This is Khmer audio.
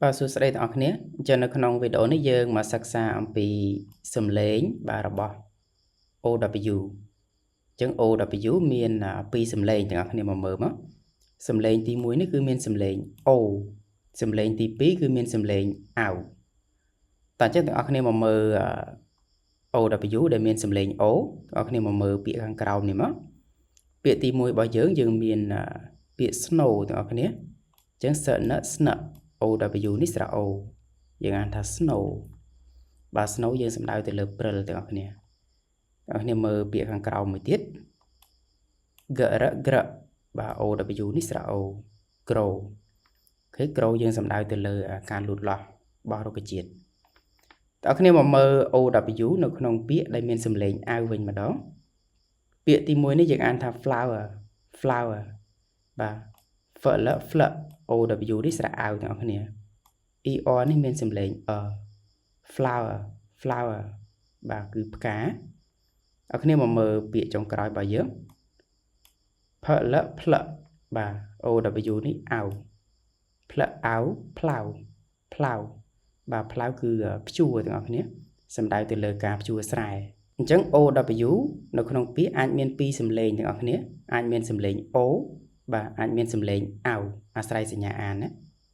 Bà xưa đây tặng khné cho nó không video này dương mà sắc xa ông bị xâm lệnh bà rập bỏ OW chẳng OW miền pi xâm lệnh tặng khné mà mờ mất xâm lệnh tí muối nó cứ miền xâm lệnh O xâm lệnh tí pí cứ miền xâm lệnh ảo tại chắc tặng khné mà mờ OW để miền xâm lệnh O tặng khné mà mờ bị khang cầu này mất bị tí muối bao giờ dương miền bị snow tặng khné chẳng sợ nó snow OW នេះស្រៈ O យើងអានថា snow បើ snow យើងសំដៅទៅលើព្រិលទាំងអស់គ្នាមើលពាក្យខាងក្រោមមួយទៀត gr បាទ OW នេះស្រៈ O grow ឃើញ grow យើងសំដៅទៅលើការលូតលាស់របស់រុក្ខជាតិបងប្អូនមកមើល OW នៅក្នុងពាក្យដែលមានសំឡេងអៅវិញម្ដងពាក្យទី1នេះយើងអានថា flower បាទ flower OW នេះស្រៈអៅទាំងអស់គ្នា ER នេះមានសំឡេងflower បាទគឺផ្កាអ្នកគ្នាមកមើលពាក្យចុងក្រោយរបស់យើង ផ្លឹកបាទ OW នេះអៅផ្លឹកអៅផ្លៅបាទផ្លៅគឺព្យួរទាំងអស់គ្នាសំដៅទៅលើការព្យួរស្រែអញ្ចឹង OW នៅក្នុងពាក្យអាចមានពីរសំឡេងទាំងអស់គ្នាអាចមានសំឡេង O បាទអាចមានសំឡេងអៅអាស្រ័យសញ្ញាអានណា